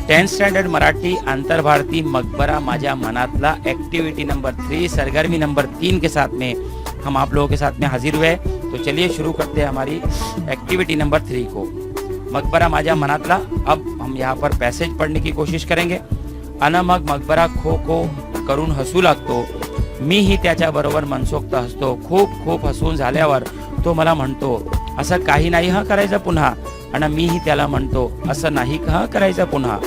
10th standard Marathi अंतर्भारती मकबरा माझा मनातला activity number 3 सरगर्मी नंबर 3 के साथ में हम आप लोगों के साथ में हाजिर हुए। तो चलिए शुरू करते हैं हमारी एक्टिविटी नंबर 3 को। मकबरा माझा मनातला। अब हम यहाँ पर पैसेज पढ़ने की कोशिश करेंगे। अन मग मकबरा खो खो करून हसू लागतो, मीही त्याच्याबरोबर मनसोक्त हसतो, खूप खूप हसून झाल्यावर तो मला म्हणतो असं काही नाही हं करायचं पुन्हा, आणि मीही त्याला म्हणतो असं नाही हं करायचं पुन्हा।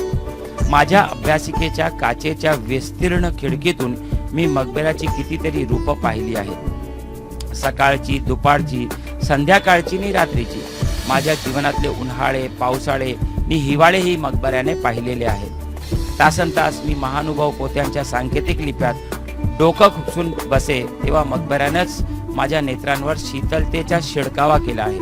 माझ्या अभ्यासिकेच्या काचेच्या विस्तीर्ण खिडकीतून मी मकबऱ्याची कितीतरी रूपं पाहिली आहेत, सकाळची, दुपारची, संध्याकाळची आणि रात्रीची। माझ्या जीवनातले उन्हाळे, पावसाळे आणि हिवाळेही मकबऱ्याने पाहिलेले आहेत। तासनतास मी महानुभाव पोत्यांच्या सांकेतिक लिप्यात डोकं खुपसून बसे तेव्हा मकबऱ्यानंच माझ्या नेत्रांवर शीतलतेचा शिडकावा केला आहे।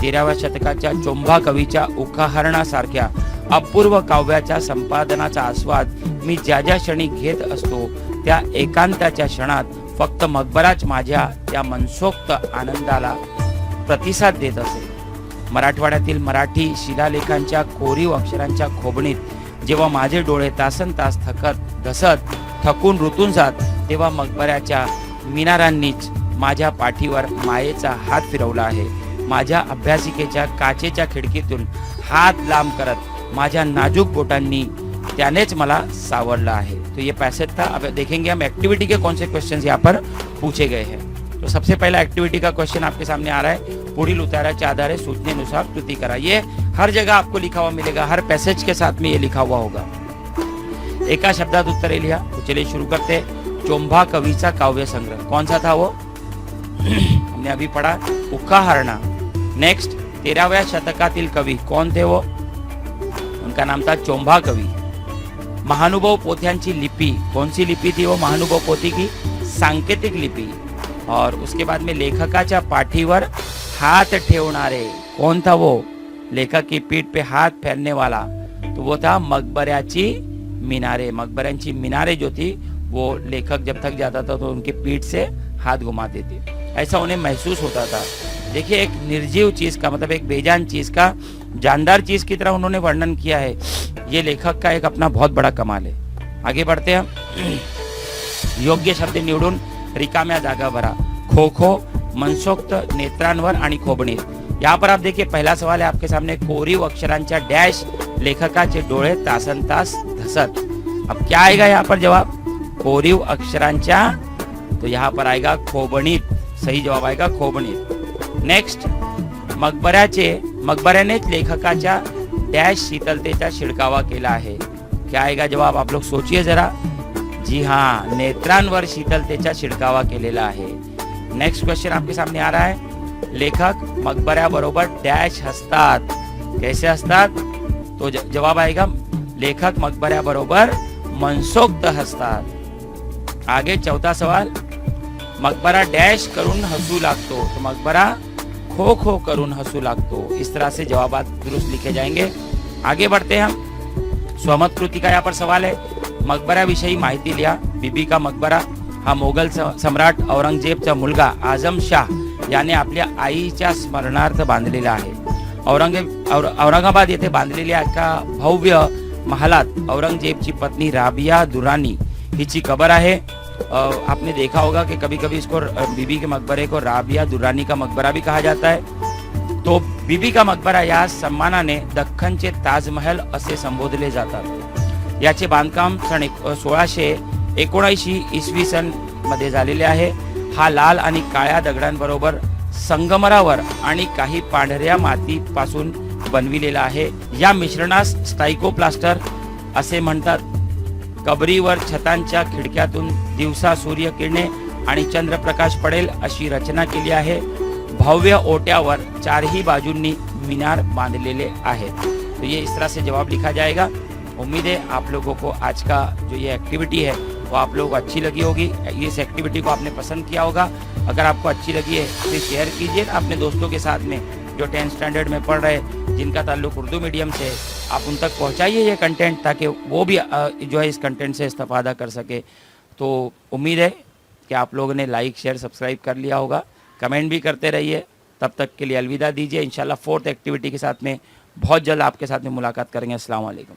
13व्या शतकाच्या चोंभा कवीच्या उखाहरणासारख्या अपूर्व काव्याच्या संपादनाचा आस्वाद मी ज्या ज्या क्षणी घेत असतो त्या एकांताच्या क्षणात फक्त मकबराच माझ्या त्या मनसोक्त आनंदाला प्रतिसाद देत असे। मराठवाड्यातील मराठी शिलालेखांच्या कोरीव अक्षरांच्या खोबणीत जेव्हा माझे डोळे तासनतास धसत थकून रुतून जात तेव्हा मकबऱ्याच्या मिनारांनीच माझ्या पाठीवर मायेचा हात फिरवला आहे। माझ्या अभ्यासिकेच्या काचेच्या खिडकीतून हाथ लांब करत माझ्या नाजुक बोटांनी त्यानेच मला सावरला है। तो ये पैसेज था। अब देखेंगे हम एक्टिविटी के कौन से क्वेश्चंस यहाँ पर पूछे गए हैं। तो सबसे पहला एक्टिविटी का क्वेश्चन आपके सामने आ रहा है, पुढील उताराच्या आधारे सूचनेनुसार कृति करा। ये हर जगह आपको लिखा हुआ मिलेगा, हर पैसेज के साथ में ये लिखा हुआ होगा। एका शब्दात उत्तरे लिहा। तो चलिए शुरू करते। चोंभा कवीचा काव्य संग्रह कौन सा था वो हमने अभी पढ़ा, उखाहरणा। नेक्स्ट 13व्या शतकातील कवी कौन थे वो, उनका नाम था चोंभा कवी। महानुभाव पोथ्यांची लिपि कौन सी लिपि थी वो, महानुभाव पोथी की सांकेतिक लिपि। और उसके बाद में लेखकाच्या पाठीवर हाथ ठेवणारे कौन था वो, लेखक की पीठ पे हाथ फेरने वाला, तो वो था मकबऱ्याची मीनारे। मकबऱ्यांची मीनारे जो थी वो लेखक जब थक जाता था तो उनके पीठ से हाथ घुमाते थे, ऐसा उन्हें महसूस होता था। देखिए एक निर्जीव चीज का मतलब एक बेजान चीज का जानदार चीज की तरह उन्होंने वर्णन किया है। ये लेखक का एक अपना बहुत बड़ा कमाल है। आगे बढ़ते हैं हम। योग्य शब्द निवडून रिकाम्या जागा भरा। खो खो, मनसोक्त, नेत्रांवर आणि खोबणीत। यहाँ पर आप देखिए पहला सवाल है आपके सामने, कोरीव अक्षरांच्या डैश लेखकाचे डोळे तासनतास धसत। अब क्या आएगा यहाँ पर जवाब, कोरीव अक्षरांच्या, तो यहाँ पर आएगा खोबणीत, सही जवाब आएगा खोबणीत। नेक्स्ट मकबऱ्यानेच लेखकाच्या डैश शीतलतेचा शिडकावा केला आहे। क्या आएगा जवाब, आप लोग सोचिए जरा। जी हाँ, नेत्रांवर शीतलतेचा शिडकावा केलेला आहे। नेक्स्ट क्वेश्चन आपके सामने आ रहा है, लेखक मकबऱ्याबरोबर डैश हसतात, कैसे हसतात, तो जवाब आएगा लेखक मकबऱ्याबरोबर मनसोक्त हसतात। आगे चौथा सवाल, मकबरा डैश करून हसू लागतो, तो मकबरा खो खो करून हसू लागतो। इस तरह से जवाब दुरुस्त लिखे जाएंगे। आगे बढ़ते हैं हम। स्वमत कृति का यहाँ पर सवाल है, मकबऱ्याविषयी माहिती लिहा। बीबी का मकबरा हा मोगल सम्राट औरंगजेबचा मुलगा आझम शाह याने आपल्या आईच्या स्मरणार्थ बांधलेला आहे। औरंगाबाद येथे बांधलेल्या एका भव्य महालात औरंगजेबची पत्नी राबिया दुरानी हिची कबर आहे। आपने देखा होगा कि कभी कभी इसको बीबी के मकबरे को राबिया दुरानी का मकबरा भी कहा जाता है। तो बीबी का मकबरा या सन्मानाने दख्खनचे ताजमहल असे संबोधले जातात। याचे बांधकाम सन 1679 इसवी सन मध्ये झालेले आहे। हा लाल आणि काळ्या दगडांबरोबर संगमरावर आणि काही पांढऱ्या मातीपासून बनविलेला आहे। या मिश्रणास स्टाइकोप्लास्टर असे म्हणतात। कबरीवर छतांच्या खिडक्यातून दिवसा सूर्यकिरणे आणि चंद्रप्रकाश पडेल अशी रचना केली आहे। भव्य ओट्यावर चारही बाजूंनी मीनार बांधलेले आहेत। तो ये इस तरह से जवाब लिखा जाएगा। उम्मीद है आप लोगों को आज का जो ये एक्टिविटी है वो आप लोगों को अच्छी लगी होगी। इस एक्टिविटी को आपने पसंद किया होगा। अगर आपको अच्छी लगी है तो शेयर कीजिए अपने दोस्तों के साथ में जो 10th स्टैंडर्ड में पढ़ रहे, जिनका ताल्लुक उर्दू मीडियम से, आप उन तक पहुंचाइए ये कंटेंट ताकि वो भी जो है इस कंटेंट से इस्तेफादा कर सके। तो उम्मीद है कि आप लोगों ने लाइक शेयर सब्सक्राइब कर लिया होगा। कमेंट भी करते रहिए। तब तक के लिए अलविदा दीजिए। इंशाल्लाह 4th एक्टिविटी के साथ में बहुत जल्द आपके साथ में मुलाकात करेंगे। अस्सलाम वालेकुम।